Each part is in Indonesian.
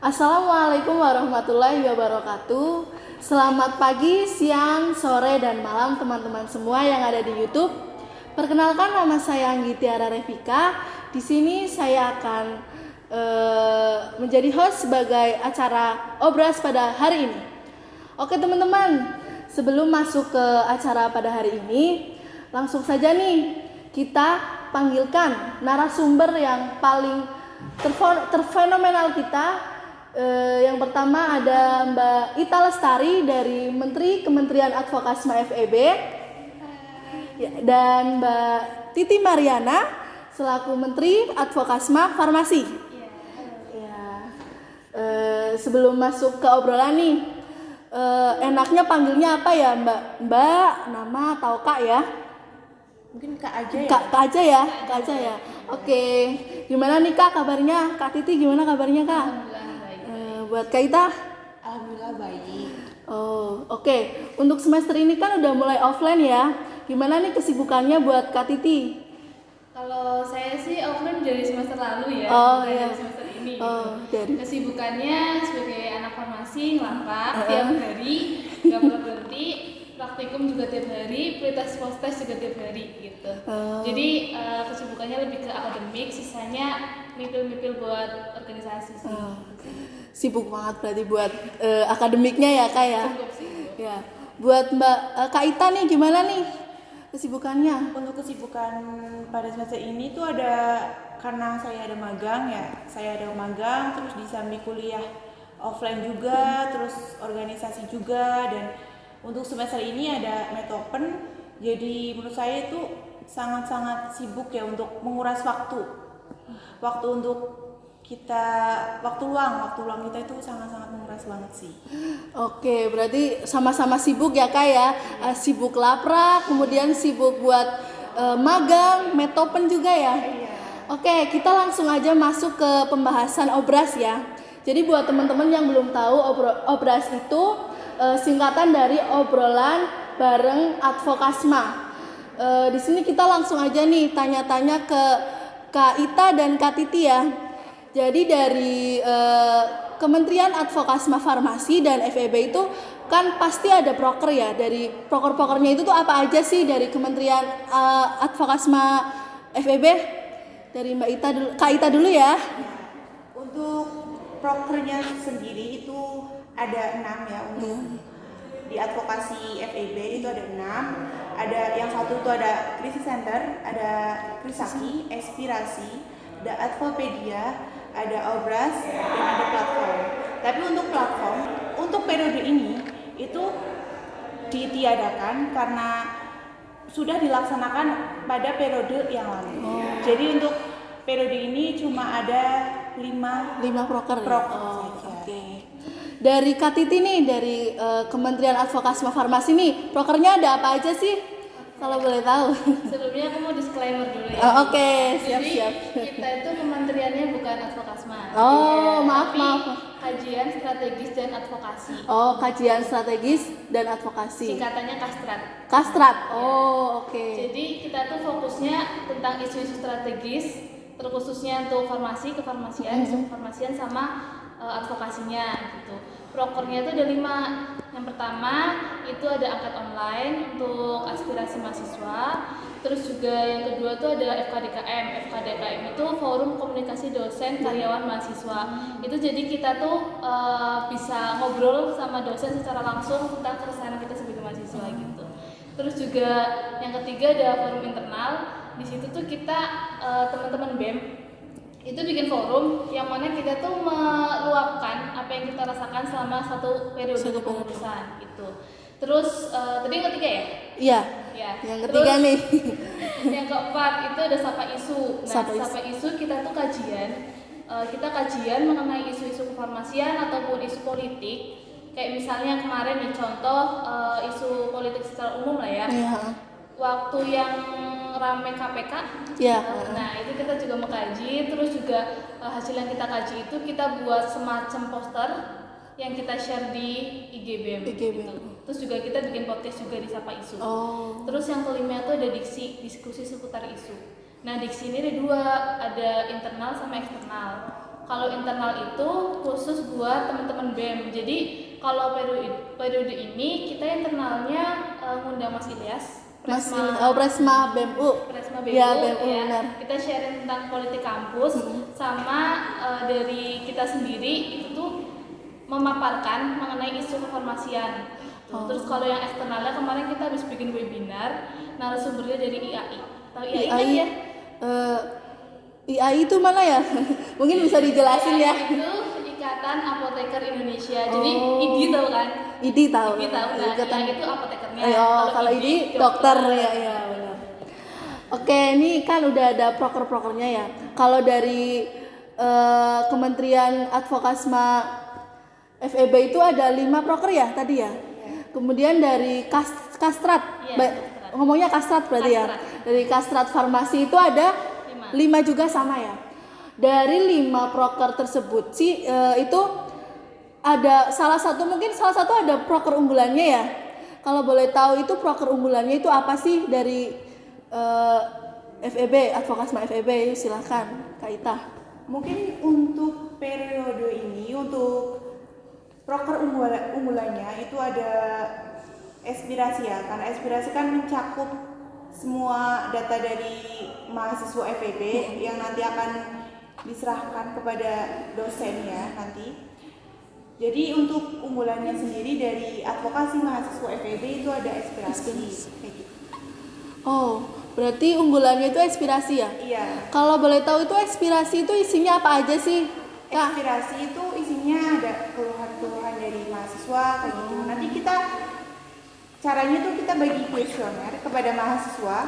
Assalamualaikum warahmatullahi wabarakatuh. Selamat pagi, siang, sore, dan malam teman-teman semua yang ada di YouTube. Perkenalkan, nama saya Anggi Tiara Revika. Di sini saya akan menjadi host sebagai acara Obras pada hari ini. Oke teman-teman, sebelum masuk ke acara pada hari ini, langsung saja nih kita panggilkan narasumber yang paling terfenomenal kita. Yang pertama ada Mbak Ita Lestari dari Menteri Kementerian Advokasma FEB dan Mbak Titi Mariana selaku Menteri Advokasma Farmasi. Sebelum masuk ke obrolan nih, enaknya panggilnya apa ya Mbak? Mbak, nama atau Kak ya? Mungkin Kak aja ya? Kak aja ya? Kak aja ya? Oke. Gimana nih Kak kabarnya? Kak Titi gimana kabarnya Kak? Buat Kak Ita? Alhamdulillah baik. Oh, oke. Untuk semester ini kan udah mulai offline ya. Gimana nih kesibukannya buat Kak Titi? Kalau saya sih offline dari semester lalu ya, bukan dari semester ini. Dari. Kesibukannya sebagai anak farmasi ngelangkap tiap hari, nggak pernah berhenti. Praktikum juga tiap hari, pretest post-test juga tiap hari gitu. Jadi kesibukannya lebih ke akademik, sisanya mipil-mipil buat organisasi sih. Sibuk banget berarti buat akademiknya ya Kak ya? Ya. Buat Mbak Kak Ita nih gimana nih kesibukannya? Untuk kesibukan pada semester ini tuh ada, karena saya ada magang ya, terus disambi kuliah offline juga, terus organisasi juga, dan untuk semester ini ada Metopen. Jadi menurut saya itu sangat-sangat sibuk ya untuk menguras waktu untuk kita, waktu luang kita itu sangat-sangat menguras banget sih. Oke, berarti sama-sama sibuk ya Kak ya. Sibuk laprak, kemudian sibuk buat magang, Metopen juga ya. Oke, kita langsung aja masuk ke pembahasan Obras ya. Jadi buat teman-teman yang belum tahu, Obras itu singkatan dari obrolan bareng Advokasma. Di sini kita langsung aja nih tanya-tanya ke Kak Ita dan Kak Titi ya. Jadi dari Kementerian Advokasma Farmasi dan FEB itu kan pasti ada proker ya. Dari proker-prokernya itu tuh apa aja sih dari Kementerian Advokasma FEB? Dari Mbak Ita dulu, Kak Ita dulu ya. Untuk prokernya sendiri itu ada 6 ya. Untuk di advokasi FEB itu ada 6. Ada yang satu itu ada Krisis Center, ada Krisaki, Inspirasi, ada Advopedia, ada Obras, dan ada platform. Tapi untuk platform, untuk periode ini itu ditiadakan karena sudah dilaksanakan pada periode yang lalu. Jadi untuk periode ini cuma ada 5 proker. Oke. Dari Kak Titi nih, dari Kementerian Advokasma Farmasi nih, prokernya ada apa aja sih? Kalau boleh tahu. Sebelumnya aku mau disclaimer dulu ya. Oke, siap. Kita itu kementeriannya bukan Advokasma. Maaf. Kajian strategis dan advokasi. Kajian strategis dan advokasi. Singkatannya Kastrat. Oke. Jadi kita tuh fokusnya tentang isu-isu strategis, terkhususnya untuk kefarmasian sama advokasinya gitu. Prokernya itu ada 5. Yang pertama itu ada angkat online untuk aspirasi mahasiswa. Terus juga yang kedua itu ada FKDKM. FKDKM itu Forum Komunikasi Dosen Karyawan Mahasiswa. Itu jadi kita tuh bisa ngobrol sama dosen secara langsung tentang keresahan kita sebagai mahasiswa gitu. Terus juga yang ketiga ada forum internal. Di situ tuh kita teman-teman BEM itu bikin forum yang mana kita tuh meluapkan apa yang kita rasakan selama satu periode kepengurusan gitu. Terus tadi yang ketiga ya? Iya. Yang ketiga terus, nih. Yang keempat itu ada Sapa Isu. Nah, Sapa Isu kita tuh kajian mengenai isu-isu kefarmasian ataupun isu politik. Kayak misalnya kemarin nih contoh isu politik secara umum lah ya. Waktu yang rame KPK. Nah, itu kita juga mengkaji, terus juga hasil yang kita kaji itu kita buat semacam poster yang kita share di IG BEM. Gitu. Terus juga kita bikin podcast juga di Sapa Isu. Terus yang kelima itu ada diskusi seputar isu. Nah, diksi ini ada 2, ada internal sama eksternal. Kalau internal itu khusus buat teman-teman BEM. Jadi kalau periode ini kita internalnya ngundang Mas Ilyas, Presma BEMU. Presma BEMU, Ya, BEMU, ya. benar. Kita sharing tentang politik kampus sama dari kita sendiri itu tuh memaparkan mengenai isu kefarmasian. Terus kalau yang eksternalnya kemarin kita habis bikin webinar, narasumbernya dari IAI. Tahu IAI kan ya? IAI itu mana ya? Mungkin bisa dijelasin ya. IAI itu Ikatan Apoteker Indonesia. Jadi IDI tahu kan? IDI tahu. IDI tahu. Nah, Ikatan. IAI itu apotekernya. Kalau IDI dokter ya, ya benar. Oke, ini kan udah ada proker-prokernya ya. Kalau dari Kementerian Advokasma FEB itu ada 5 proker ya tadi ya. Kemudian dari Kastrat, ngomongnya Kastrat berarti ya. Dari Kastrat Farmasi itu ada 5 juga sama ya. Dari 5 proker tersebut sih itu ada salah satu ada proker unggulannya ya. Kalau boleh tahu itu proker unggulannya itu apa sih dari FEB, Advokasma FEB? Silahkan Kak Ita. Mungkin untuk periode ini, untuk proker unggulannya itu ada aspirasi ya, karena aspirasi kan mencakup semua data dari mahasiswa FEB yang nanti akan diserahkan kepada dosen ya nanti. Jadi untuk unggulannya sendiri dari advokasi mahasiswa FEB itu ada aspirasi. Kayak gitu. Oh, berarti unggulannya itu aspirasi ya? Iya. Kalau boleh tahu itu aspirasi itu isinya apa aja sih, Kak? Aspirasi itu isinya ada keluhan-keluhan dari mahasiswa kayak gitu. Nanti caranya tuh kita bagi kuesioner kepada mahasiswa,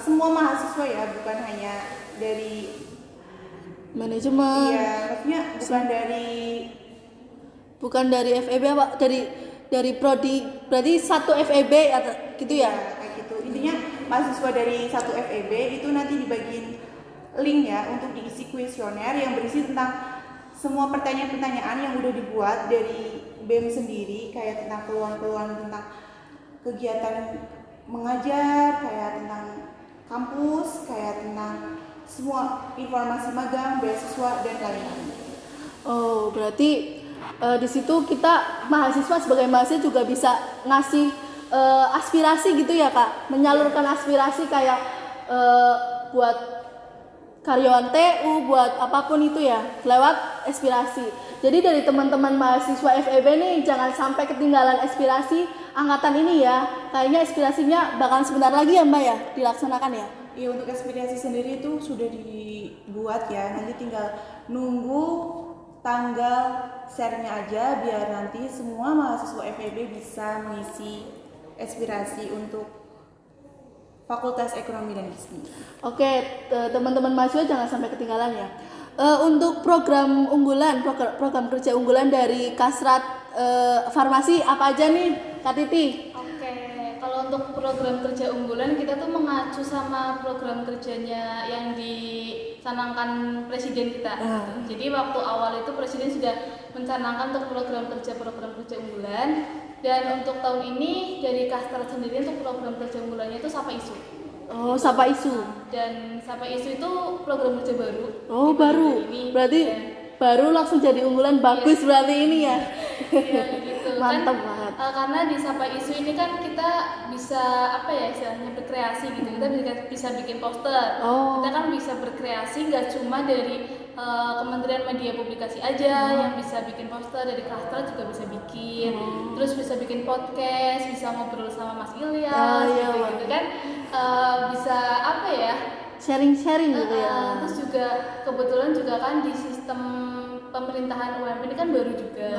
semua mahasiswa ya, bukan hanya dari Manajemen. Iya, maksudnya bukan dari FEB apa? Dari prodi, berarti satu FEB atau gitu ya? Kayak gitu. Intinya mahasiswa dari satu FEB itu nanti dibagiin link ya untuk diisi kuesioner yang berisi tentang semua pertanyaan-pertanyaan yang udah dibuat dari BEM sendiri, kayak tentang keluhan-keluhan tentang kegiatan mengajar, kayak tentang kampus, kayak tentang semua informasi magang, beasiswa dan lain-lain. Oh, berarti di situ kita mahasiswa sebagai mahasiswa juga bisa ngasih aspirasi gitu ya Kak, menyalurkan aspirasi kayak buat karyawan TU, buat apapun itu ya, lewat aspirasi. Jadi dari teman-teman mahasiswa FEB nih jangan sampai ketinggalan aspirasi angkatan ini ya. Kayaknya aspirasinya bakalan sebentar lagi ya Mbak ya dilaksanakan ya. Iya, untuk aspirasi sendiri itu sudah dibuat ya, nanti tinggal nunggu tanggal share-nya aja biar nanti semua mahasiswa FEB bisa mengisi aspirasi untuk Fakultas Ekonomi dan Bisnis. Oke, teman-teman mahasiswa jangan sampai ketinggalan ya. Untuk program unggulan, program kerja unggulan dari Kasrat Farmasi apa aja nih, Kak Titi? Oke, kalau untuk program kerja unggulan kita tuh mengacu sama program kerjanya yang dicanangkan Presiden kita. Jadi waktu awal itu Presiden sudah mencanangkan untuk program kerja unggulan. Dan untuk tahun ini dari Kastrat sendiri untuk program kerja unggulannya itu Sapa Isu. Oh, Sapa Isu. Dan Sapa Isu itu program kerja baru. Oh, baru. Berarti baru langsung jadi unggulan, bagus berarti ini ya. Iya, gitu. Mantap kan, banget. Karena di Sapa Isu ini kan kita bisa istilahnya berkreasi gitu. Kita bisa bikin poster. Kita kan bisa berkreasi nggak cuma dari Kementerian Media Publikasi aja yang bisa bikin poster, dari Kastrat juga bisa bikin. Terus bisa bikin podcast, bisa ngobrol sama Mas Ilyas gitu kan. Bisa sharing-sharing gitu ya. Terus juga kebetulan juga kan di sistem pemerintahan UMP ini kan baru juga.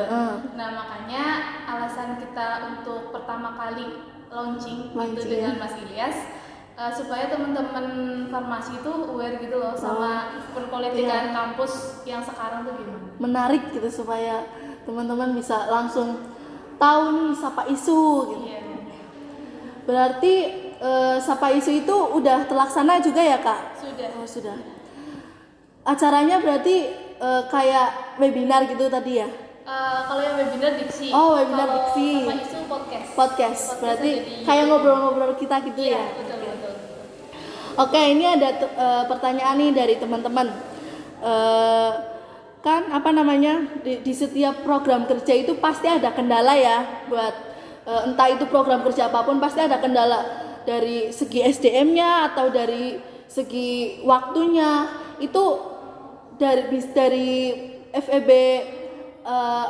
Nah, makanya alasan kita untuk pertama kali launching itu dengan Mas Ilyas supaya teman-teman farmasi itu aware gitu loh sama perpolitikan kampus yang sekarang tuh gimana. Menarik gitu supaya teman-teman bisa langsung tahu nih Sapa Isu gitu. Iya. Berarti Sapa Isu itu udah terlaksana juga ya Kak? Sudah. Oh, sudah. Acaranya berarti kayak webinar gitu tadi ya? Kalau yang webinar diksi. Oh, webinar diksi. Sapa Isu podcast. Podcast. Berarti kayak ngobrol-ngobrol kita gitu ya? Betul. Oke, ini ada pertanyaan nih dari teman-teman. eh, kan apa namanya di setiap program kerja itu pasti ada kendala ya buat entah itu program kerja apapun pasti ada kendala dari segi SDM-nya atau dari segi waktunya. Itu dari FEB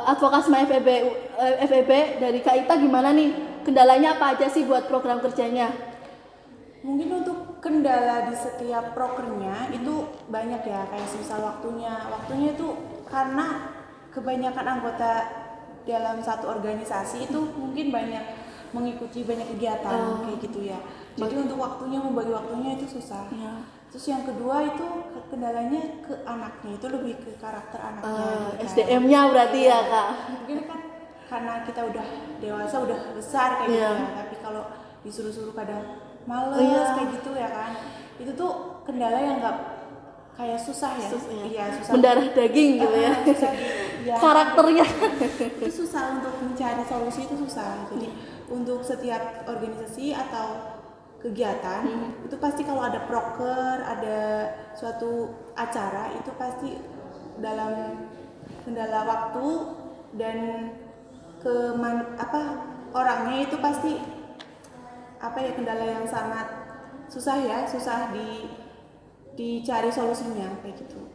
advokasi FEB dari Kak Ita gimana nih, kendalanya apa aja sih buat program kerjanya? Mungkin untuk kendala di setiap prokernya itu banyak ya, kayak misal waktunya itu karena kebanyakan anggota dalam satu organisasi itu mungkin banyak mengikuti banyak kegiatan kayak gitu ya. Jadi untuk membagi waktunya itu susah. Terus yang kedua itu kendalanya ke anaknya, itu lebih ke karakter anaknya. SDM-nya berarti ya Kak. Mungkin kan karena kita udah dewasa, udah besar kayak gitu ya. Tapi kalau disuruh-suruh kadang males kayak gitu ya kan. Itu tuh kendala yang nggak kayak susah ya. Iya, susah. Mendarah daging gitu ya. Susah Karakternya. itu susah untuk mencari solusi, itu susah. Jadi untuk setiap organisasi atau kegiatan itu pasti kalau ada proker, ada suatu acara itu pasti dalam kendala waktu dan orangnya itu pasti kendala yang sangat susah ya, susah dicari solusinya kayak gitu.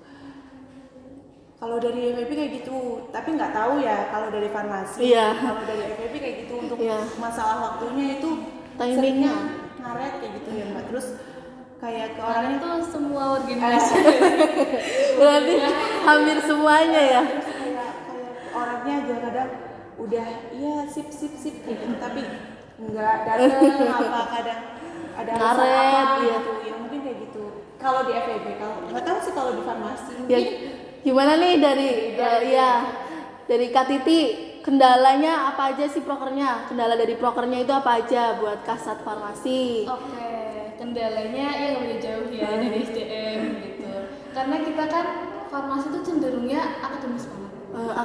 Kalau dari FEB kayak gitu, tapi nggak tahu ya kalau dari farmasi. Kalau dari FEB kayak gitu untuk masalah waktunya itu timingnya ngaret kayak gitu ya Mbak. Terus kayak ke Orang orangnya itu semua organisasi. berarti hampir semuanya ya. kayak orangnya aja kadang udah sip kayak gitu, tapi nggak datang apa kadang ada alasan Ngaret, apa gitu ya, mungkin kayak gitu. Kalau di FEB, kalau nggak tahu sih kalau di farmasi mungkin Gimana nih dari Kak Titi, kendalanya apa aja sih prokernya? Kendala dari prokernya itu apa aja buat Kasat Farmasi? Oke, kendalanya ya nggak beda jauh ya dari SDM gitu. Karena kita kan farmasi itu cenderungnya akademis banget.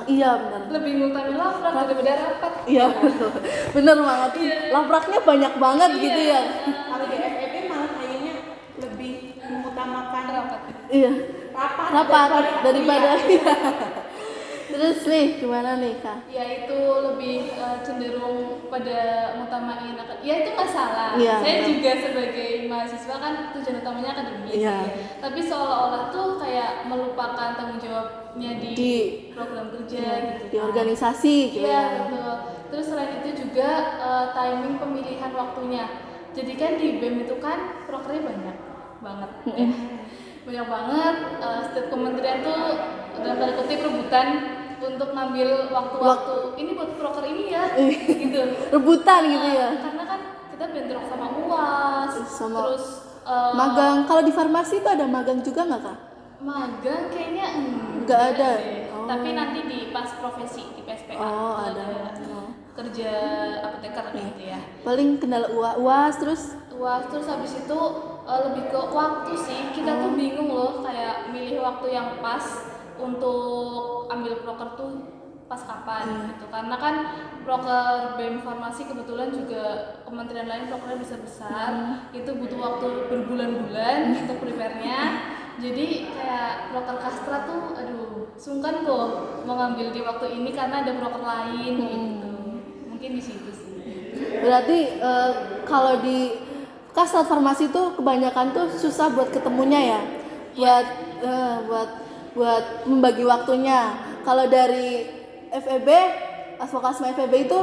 Iya benar. Lebih ngutamain laprak daripada rapat. Iya benar banget. Lapraknya banyak banget gitu ya. kalau di FEB malah kayaknya lebih mengutamakan Rapat. Iya. rapat daripada Terus nih gimana nih Kak? Ya itu lebih cenderung pada mengutamain ya itu nggak salah. Iya, Saya benar. juga sebagai mahasiswa kan tujuan utamanya akademis. Iya. Tapi seolah-olah tuh kayak melupakan tanggung jawabnya di program kerja gitu. Di organisasi gitu Iya ya. betul. Terus selain itu juga timing pemilihan waktunya. Jadi kan di BEM itu kan prokernya banyak banget. Ya. Banyak banget. Setiap kementerian tuh dalam tanda kutip rebutan untuk ngambil waktu-waktu ini buat proker ini ya, gitu. Rebutan gitu ya. Karena kan kita bentrok sama UAS, terus Magang. Kalau di farmasi itu ada magang juga nggak Kak? magang kayaknya Nggak ada. deh. Oh. Tapi nanti di pas profesi di PSPA Oh, itu ada. kerja apoteker gitu ya. Paling kendala UAS terus. Wah, terus habis itu lebih ke waktu sih. Kita tuh bingung loh kayak milih waktu yang pas untuk ambil proker tuh pas kapan gitu. Karena kan proker BEM Farmasi kebetulan juga kementerian lain prokernya besar-besar. Itu butuh waktu berbulan-bulan untuk prepare-nya. Jadi kayak proker kastra tuh aduh, sungkan kok mau ngambil di waktu ini karena ada proker lain gitu. Mungkin di situ sih. Berarti kalau di Kasat Farmasi tuh kebanyakan tuh susah buat ketemunya ya, buat membagi waktunya. Kalau dari FEB, advokasi FEB itu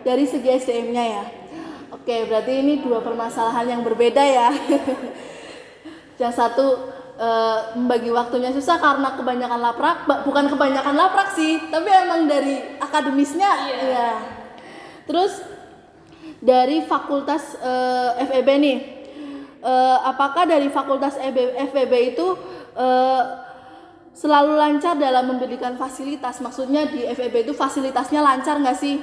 dari segi SDM-nya ya. Oke, berarti ini dua permasalahan yang berbeda ya. Yang satu membagi waktunya susah karena kebanyakan laprak, bukan kebanyakan laprak sih, tapi emang dari akademisnya. Iya. Terus dari fakultas FEB nih, apakah dari fakultas FEB itu selalu lancar dalam memberikan fasilitas? Maksudnya di FEB itu fasilitasnya lancar nggak sih?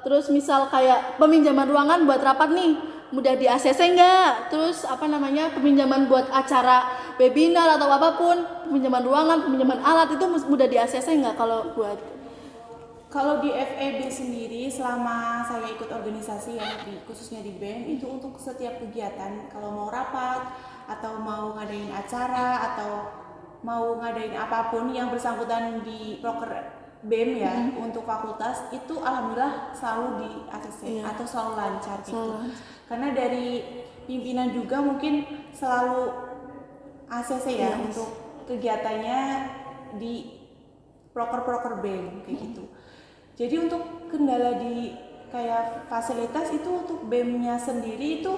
Terus misal kayak peminjaman ruangan buat rapat nih, mudah di ACC nggak? Terus peminjaman buat acara webinar atau apapun, peminjaman ruangan, peminjaman alat itu mudah di ACC nggak kalau buat? Kalau di FEB sendiri, selama saya ikut organisasi ya, khususnya di BEM, itu untuk setiap kegiatan, kalau mau rapat atau mau ngadain acara atau mau ngadain apapun yang bersangkutan di proker BEM ya untuk fakultas itu alhamdulillah selalu di ACC atau selalu lancar gitu. Karena dari pimpinan juga mungkin selalu ACC ya untuk kegiatannya di proker-proker BEM kayak gitu. Jadi untuk kendala di kayak fasilitas itu untuk BEM-nya sendiri itu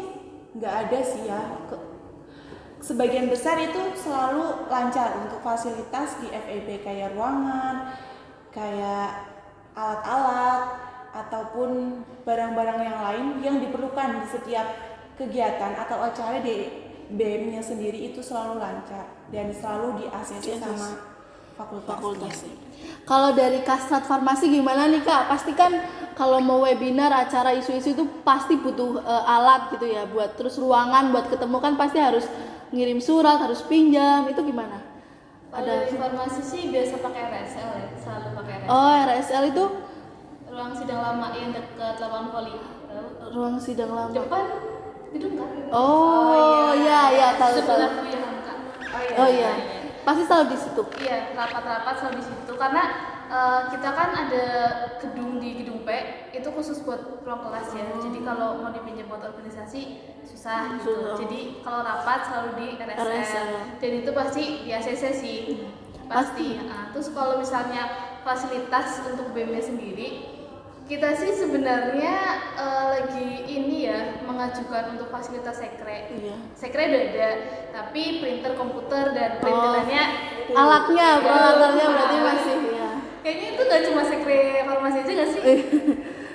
nggak ada sih ya. Sebagian besar itu selalu lancar untuk fasilitas di FEB kayak ruangan, kayak alat-alat ataupun barang-barang yang lain yang diperlukan di setiap kegiatan atau acara di BEM-nya sendiri itu selalu lancar dan selalu di ACC sama fakultas. Kalau dari Kasrat Farmasi gimana nih Kak? Pasti kan kalau mau webinar, acara isu-isu itu pasti butuh alat gitu ya, buat terus ruangan buat ketemu kan pasti harus ngirim surat, harus pinjam, itu gimana? Kalau dari farmasi sih biasa pakai RSL ya, selalu pakai RSL. Oh, RSL itu Ruang sidang lama yang dekat lapangan voli. ruang sidang lama. Depan gedung kan? Oh, iya, tahu. Sebelah Buya Hamka. Oh iya. Pasti selalu di situ. Iya, rapat-rapat selalu di situ karena kita kan ada gedung di gedung P itu khusus buat ruang kelas ya. Jadi kalau mau dipinjam buat organisasi susah gitu. Jadi kalau rapat selalu di RSL. Dan itu pasti di ACC sih. Pasti. Nah, terus kalau misalnya fasilitas untuk BEM-nya sendiri, kita sih sebenarnya lagi ini ya mengajukan untuk fasilitas sekre. Sekre udah ada, tapi printer komputer dan printerannya alatnya berarti masih ya. Kayaknya itu nggak cuma sekre farmasi aja nggak sih?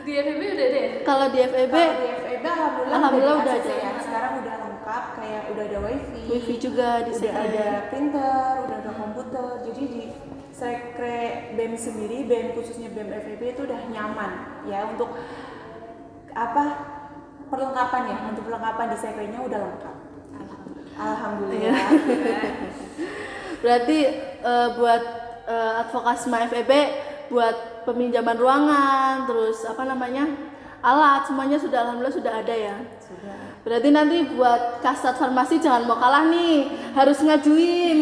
Di FEB udah ada ya? Kalau di FEB, alhamdulillah udah ada ya. Sekarang udah lengkap, kayak udah ada wifi juga di udah ada printer, udah ada komputer. Jadi di sekre BEM sendiri, BEM khususnya BEM FEB itu udah nyaman ya untuk perlengkapan ya. Untuk perlengkapan di sekrenya udah lengkap. Alhamdulillah. Berarti buat Advokasma FEB buat peminjaman ruangan, terus alat semuanya sudah alhamdulillah sudah ada ya. Sudah. Berarti nanti buat Kasrat Farmasi jangan mau kalah nih, harus ngajuin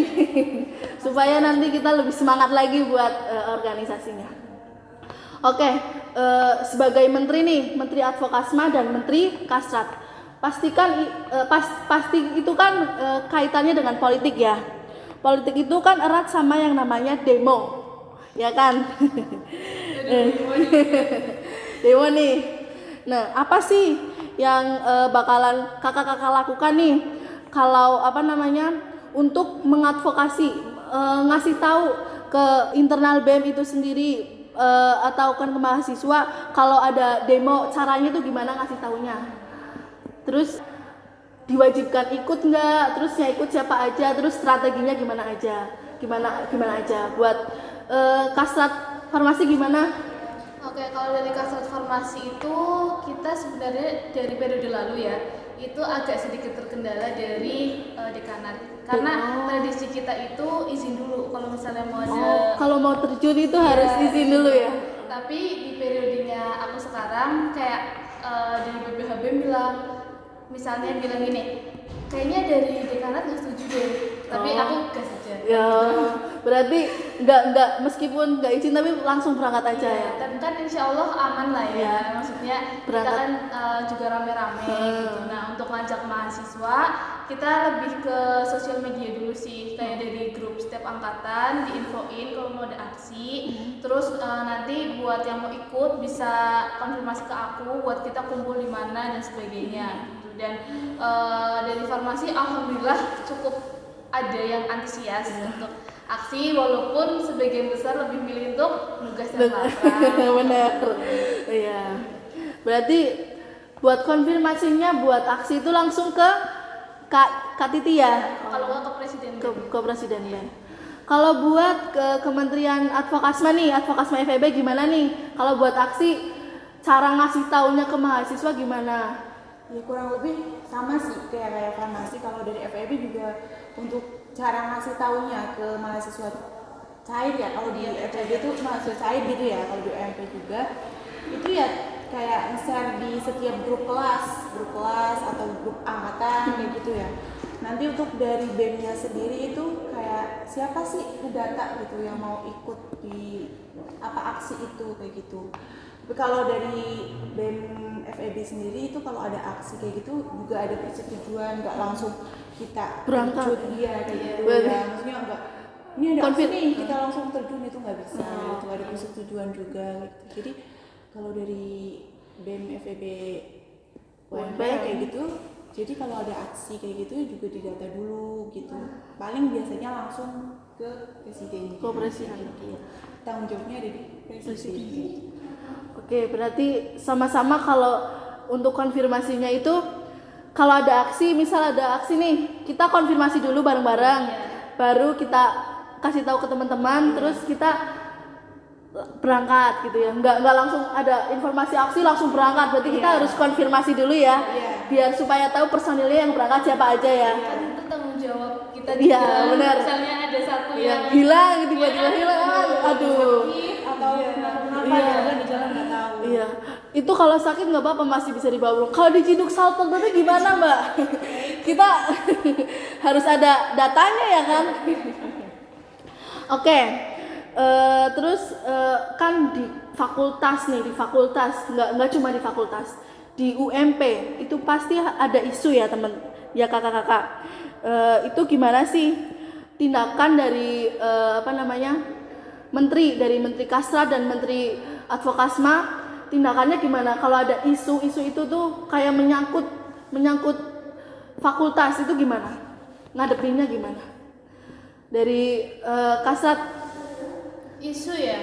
supaya nanti kita lebih semangat lagi buat organisasinya. Oke, sebagai menteri nih, Menteri Advokasma dan Menteri Kasrat, pastikan pasti itu kan kaitannya dengan politik ya. Politik itu kan erat sama yang namanya demo, ya kan? Demo nih. Nah, apa sih yang bakalan kakak-kakak lakukan nih kalau untuk mengadvokasi, ngasih tahu ke internal BEM itu sendiri atau kan ke mahasiswa kalau ada demo, caranya tuh gimana ngasih taunya? Terus diwajibkan ikut nggak? Terus yang ikut siapa aja? Terus strateginya gimana aja? Buat Kasrat Farmasi gimana? Oke, kalau dari Kasrat Farmasi itu kita sebenarnya dari periode lalu ya itu agak sedikit terkendala dari dekanat karena tradisi kita itu izin dulu kalau misalnya mau ada kalau mau terjun itu harus izin dulu ya. Tapi di periodenya aku sekarang kayak dari BPHB bilang gini, kayaknya dari dekanat nggak setuju deh, tapi aku gas aja. Ya, berarti nggak meskipun nggak izin tapi langsung berangkat aja ya. Tapi kan insya Allah aman lah ya. Maksudnya berangkat. kita kan juga rame-rame gitu. Nah untuk ngajak mahasiswa kita lebih ke sosial media dulu sih, kayak dari grup setiap angkatan diinfoin kalau mau ada aksi. Terus nanti buat yang mau ikut bisa konfirmasi ke aku buat kita kumpul di mana dan sebagainya. Dan dari farmasi alhamdulillah cukup ada yang antusias untuk aksi walaupun sebagian besar lebih milih untuk nugas dan lapor. Benar. Iya. Berarti buat konfirmasinya buat aksi itu langsung ke Kak Titi ya. Kalau nggak ke presiden. Ke presiden BEM. Kalau buat ke Kementerian Advokasma nih, Advokasma FEB gimana nih? Kalau buat aksi cara ngasih taunya ke mahasiswa gimana? Ya kurang lebih sama sih kayak farmasi. Kalau dari FEB juga untuk cara ngasih taunya ke mahasiswa cair ya. Kalau di FEB itu mahasiswa cair gitu ya. Kalau di UMP juga itu ya kayak nge-share di setiap grup kelas atau grup angkatan kayak gitu ya. nanti untuk dari BEM-nya sendiri itu kayak siapa sih data gitu yang mau ikut di apa aksi itu kayak gitu. Tapi kalau dari BEM FEB sendiri itu kalau ada aksi kayak gitu juga ada persetujuan, nggak langsung kita Berangkat. terjun, iya kayak gitu Bener. ya. Maksudnya enggak ini ada aksi Konfit- nih kita langsung terjun itu nggak bisa gitu. Ada persetujuan juga gitu. Jadi kalau dari BEM FEB UMP kayak gitu, jadi kalau ada aksi kayak gitu juga didata dulu gitu. Paling biasanya langsung ke presiden. Ke presiden. Iya. Tanggung jawabnya ada di presiden. Oke, berarti sama-sama kalau untuk konfirmasinya itu kalau ada aksi, misal ada aksi nih, kita konfirmasi dulu bareng-bareng, baru kita kasih tahu ke teman-teman, terus kita berangkat gitu ya. Nggak langsung ada informasi aksi langsung berangkat, berarti kita harus konfirmasi dulu ya, biar supaya tahu personilnya yang berangkat siapa aja ya. Kan itu tanggung jawab kita Iya, juga. benar. Misalnya ada satu Ya, yang hilang, tiba-tiba hilang, aduh. Atau kenapa Iya. jalan di jalan nggak tahu. Iya, itu kalau sakit nggak apa-apa masih bisa dibawa pulang. Kalau diciduk salto tapi gimana Mbak? Kita harus ada datanya ya kan? Oke, terus kan di fakultas nih, di fakultas nggak cuma di fakultas, di UMP itu pasti ada isu ya teman, ya kakak-kakak. Itu gimana sih tindakan dari menteri Kasra dan Menteri Advokasma, tindakannya gimana kalau ada isu-isu itu tuh kayak menyangkut fakultas, itu gimana ngadepinnya gimana dari Kasrat? isu ya.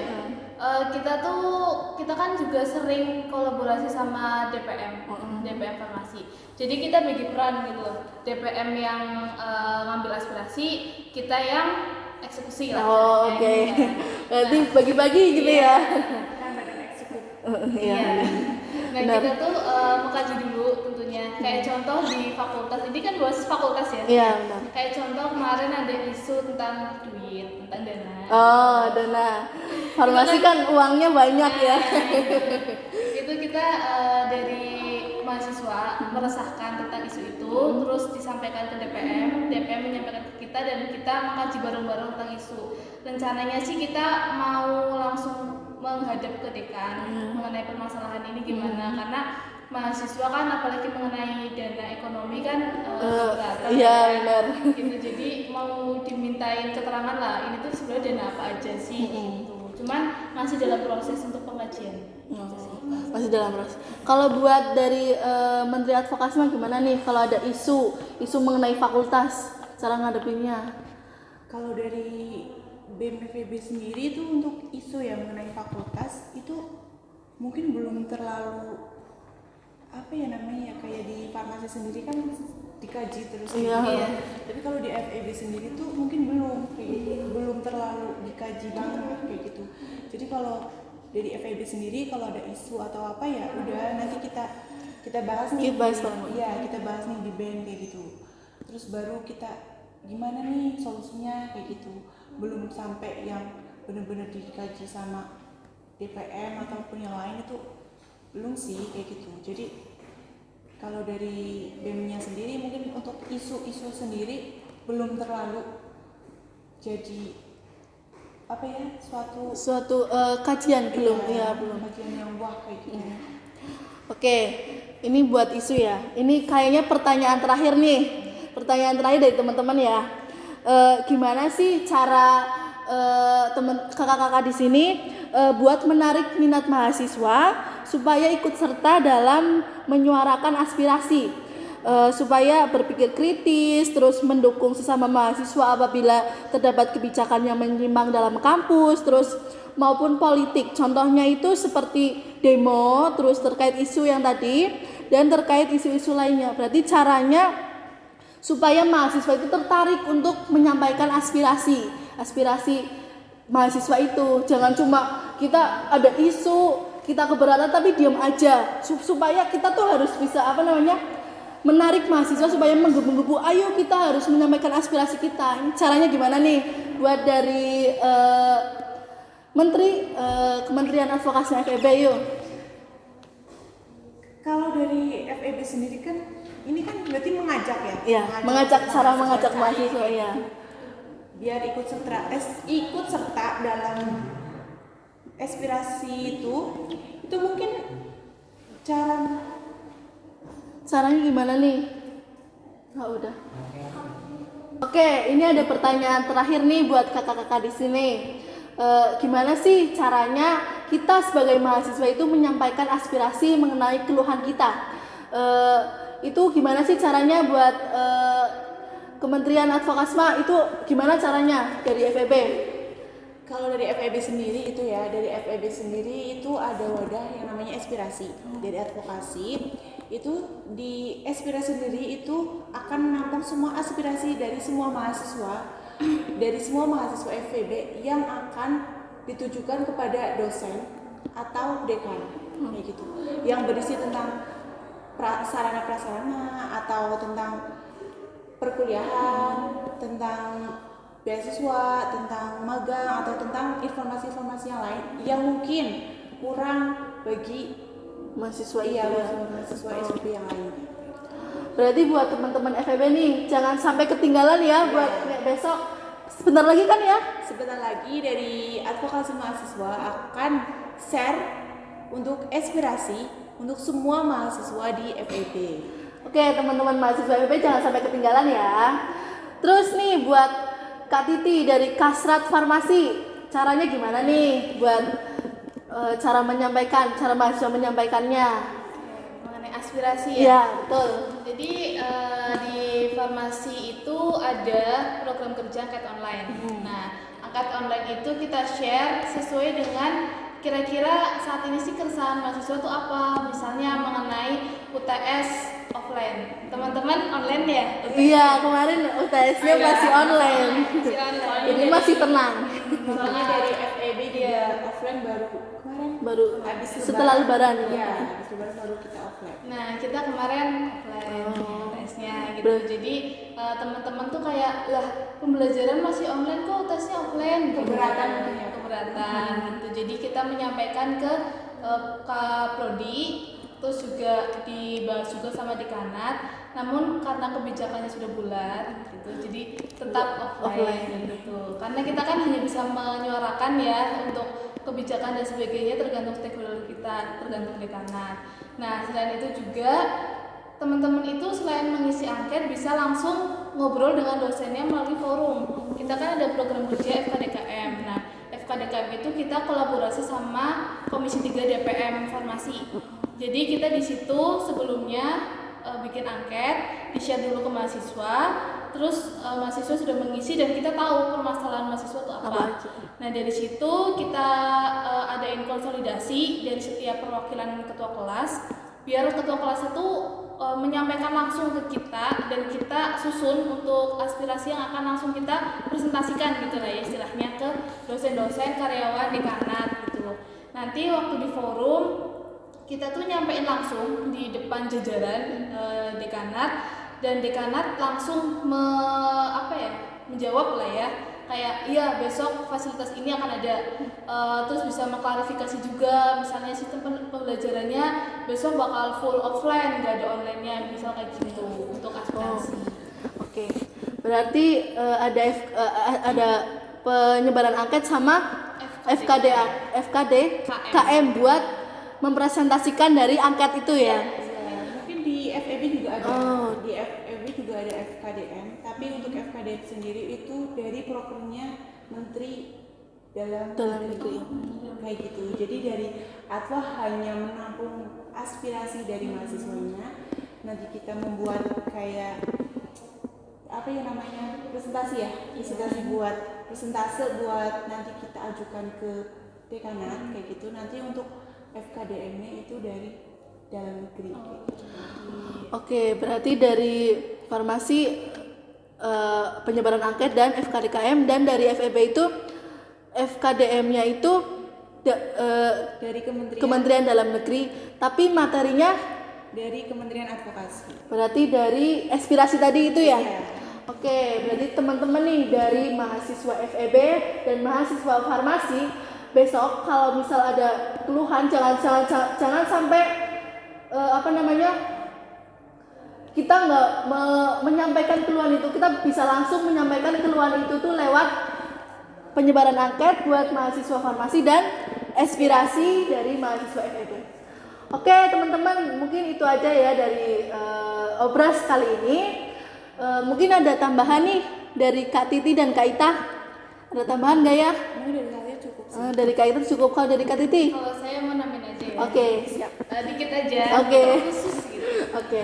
Kita kan juga sering kolaborasi sama DPM, DPM Farmasi. Jadi kita bagi peran gitu loh. DPM yang ngambil aspirasi, kita yang eksekusi lah. Oh, oke. Gitu. Berarti bagi-bagi gitu ya. Kan badan eksekutif. Iya. Nah, Benar. kita tuh mengkaji dulu tentunya. Kayak contoh di fakultas, ini kan luas fakultas ya. Iya, benar. Kayak contoh kemarin ada isu tentang duit, tentang dana. Oh, dana. Farmasi kan uangnya banyak ya. Itu kita dari mahasiswa meresahkan tentang isu itu, terus disampaikan ke DPM, DPM menyampaikan ke kita dan kita mengkaji bareng-bareng tentang isu. Rencananya sih kita mau langsung menghadap ke dekan mengenai permasalahan ini gimana, karena mahasiswa kan apalagi mengenai dana ekonomi kan keberatan. Iya, benar. Gitu, jadi mau dimintain keterangan lah ini tuh sebenarnya dana apa aja sih gitu. Cuman masih dalam proses untuk pengkajian. Gitu sih. Masih dalam proses. Kalau buat dari Menteri Advokasi mah gimana nih kalau ada isu mengenai fakultas, cara ngadepinnya? Kalau dari BEM FEB sendiri itu untuk isu yang mengenai fakultas itu mungkin belum terlalu kayak di farmasi sendiri kan dikaji terus Iya. gitu. Tapi kalau di FEB sendiri tuh mungkin belum terlalu dikaji banget kayak gitu. Jadi kalau dari FEB sendiri kalau ada isu atau apa ya udah nanti kita bahas nih. Kita bahas bareng. Iya, kita bahas nih di BEM kayak gitu. Terus baru kita gimana nih solusinya kayak gitu. Belum sampai yang benar-benar dikaji sama DPM ataupun yang lain itu belum sih kayak gitu. Jadi kalau dari BEM-nya sendiri mungkin untuk isu-isu sendiri belum terlalu jadi Suatu kajian belum belum. kajian yang wah kayak gitu. Oke, ini buat isu ya. Ini kayaknya pertanyaan terakhir nih. Pertanyaan terakhir dari teman-teman ya. Gimana sih cara kakak-kakak di sini buat menarik minat mahasiswa supaya ikut serta dalam menyuarakan aspirasi, supaya berpikir kritis, terus mendukung sesama mahasiswa apabila terdapat kebijakan yang menyimpang dalam kampus, terus maupun politik. Contohnya itu seperti demo, terus terkait isu yang tadi dan terkait isu-isu lainnya. Berarti caranya supaya mahasiswa itu tertarik untuk menyampaikan aspirasi mahasiswa itu. Jangan cuma kita ada isu, kita keberatan tapi diam aja. Supaya kita tuh harus bisa menarik mahasiswa supaya menggebu-gebu. Ayo kita harus menyampaikan aspirasi kita. Ini caranya gimana nih? Buat dari Kementerian Advokasi FEB yuk. Kalau dari FEB sendiri kan ini kan berarti mengajak ya? Iya, mengajak cara mengajak cari mahasiswa ya. biar ikut serta dalam aspirasi itu mungkin Caranya gimana nih? Udah. Oke, ini ada pertanyaan terakhir nih buat kakak-kakak di sini. Gimana sih caranya kita sebagai mahasiswa itu menyampaikan aspirasi mengenai keluhan kita? Itu gimana sih caranya buat Kementerian Advokasma itu gimana caranya dari FEB? Kalau dari FEB sendiri itu ada wadah yang namanya aspirasi dari advokasi. Itu di aspirasi sendiri itu akan menampung semua aspirasi dari semua mahasiswa FEB yang akan ditujukan kepada dosen atau dekan kayak gitu, yang berisi tentang sarana prasarana atau tentang perkuliahan, tentang beasiswa, tentang magang, atau tentang informasi-informasi yang lain yang mungkin kurang bagi Mahasiswa mahasiswa SPB yang lain. Berarti buat teman-teman FEB nih jangan sampai ketinggalan ya buat besok. Sebentar lagi kan ya? Sebentar lagi dari advokasi mahasiswa akan share untuk aspirasi untuk semua mahasiswa di FEB. Oke, teman-teman mahasiswa FEB jangan sampai ketinggalan ya. Terus nih buat Kak Titi dari Kasrat Farmasi, caranya gimana nih buat cara mahasiswa menyampaikannya? Mengenai aspirasi ya. Iya, betul. Jadi di farmasi itu ada program kerja angkat online. Nah, angkat online itu kita share sesuai dengan kira-kira saat ini sih keresahan mahasiswa itu apa. Misalnya mengenai UTS offline. Teman-teman online ya? Iya, kemarin UTS-nya masih online. Masih online. Jadi masih tenang. Soalnya dari FEB juga offline Baru habis setelah lebaran ya. ya. Habis lebaran baru kita offline. Nah, kita kemarin offline tesnya gitu. Jadi teman-teman tuh kayak, lah pembelajaran masih online kok tesnya offline. Keberatan gitu. Jadi kita menyampaikan ke Prodi, terus juga dibahas juga sama dekanat. Namun karena kebijakannya sudah bulat gitu, jadi tetap offline gitu. Karena kita kan hanya bisa menyuarakan ya untuk kebijakan dan sebagainya tergantung stakeholder kita, tergantung dekanat. Nah, selain itu juga teman-teman itu selain mengisi angket bisa langsung ngobrol dengan dosennya melalui forum. Kita kan ada program kerja FKDKM. Nah, FKDKM itu kita kolaborasi sama Komisi 3 DPM Farmasi. Jadi kita di situ sebelumnya bikin angket, di-share dulu ke mahasiswa, terus mahasiswa sudah mengisi dan kita tahu permasalahan mahasiswa itu apa. Nah, dari situ kita adain konsolidasi dari setiap perwakilan ketua kelas, biar ketua kelas itu menyampaikan langsung ke kita dan kita susun untuk aspirasi yang akan langsung kita presentasikan gitu lah ya istilahnya ke dosen-dosen, karyawan, dekanat gitu. Nanti waktu di forum kita tuh nyampein langsung di depan jajaran dekanat dan dekanat langsung menjawab lah ya, kayak iya besok fasilitas ini akan ada, terus bisa mengklarifikasi juga misalnya sistem pembelajarannya besok bakal full offline nggak ada online-nya, misal kayak gitu untuk aspirasi. Oke. Berarti ada penyebaran angket sama FKD KM buat mempresentasikan dari angket itu ya. Mungkin di FEB juga ada. Di FEB juga ada FKDM, tapi untuk FKDM sendiri itu dari prokernya Menteri Dalam Negeri. Kayak gitu. Jadi dari Atwa hanya menampung aspirasi dari mahasiswanya. Nanti kita membuat kayak presentasi buat nanti kita ajukan ke dekanat kayak gitu. Nanti untuk FKDM-nya itu dari dalam negeri. Oke, berarti dari farmasi penyebaran angket dan FKDKM, dan dari FEB itu FKDM-nya itu dari Kementerian Dalam Negeri, tapi materinya dari Kementerian Advokasi. Berarti dari aspirasi tadi itu ya? Iya. Oke, berarti teman-teman nih dari mahasiswa FEB dan mahasiswa farmasi besok kalau misal ada keluhan jangan sampai kita nggak menyampaikan keluhan itu, kita bisa langsung menyampaikan keluhan itu tuh lewat penyebaran angket buat mahasiswa farmasi dan aspirasi dari mahasiswa FEB. Oke teman-teman, mungkin itu aja ya dari obras kali ini. Mungkin ada tambahan nih dari Kak Titi dan Kak Ita. Ada tambahan nggak ya? Mungkin dari saya cukup sih. Dari Kak Ita cukup, kalau dari Kak Titi? Kalau saya mau nambahin aja ya. Oke, siap. Dikit aja. Oke. Khusus gitu. Oke.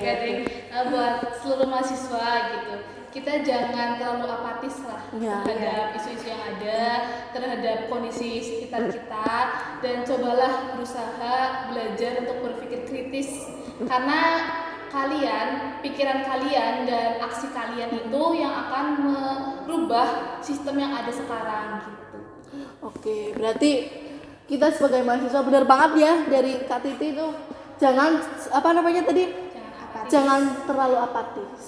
Buat seluruh mahasiswa gitu. Kita jangan terlalu apatis lah Ya, terhadap isu-isu yang ada, terhadap kondisi sekitar kita, dan cobalah berusaha belajar untuk berpikir kritis, karena kalian, pikiran kalian dan aksi kalian itu yang akan merubah sistem yang ada sekarang gitu. Oke, berarti kita sebagai mahasiswa benar banget ya dari Kak Titi itu, jangan apa namanya tadi? Jangan apatis. Jangan terlalu apatis.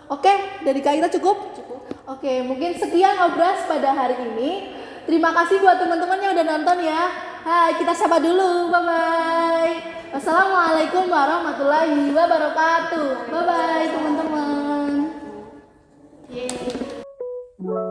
Oke, dari Kak Ita cukup? Cukup. Oke, mungkin sekian obras pada hari ini. Terima kasih buat teman-teman yang udah nonton ya. Hai, kita sapa dulu. Bye bye. Wassalamualaikum warahmatullahi wabarakatuh. Bye bye teman-teman. Yeay.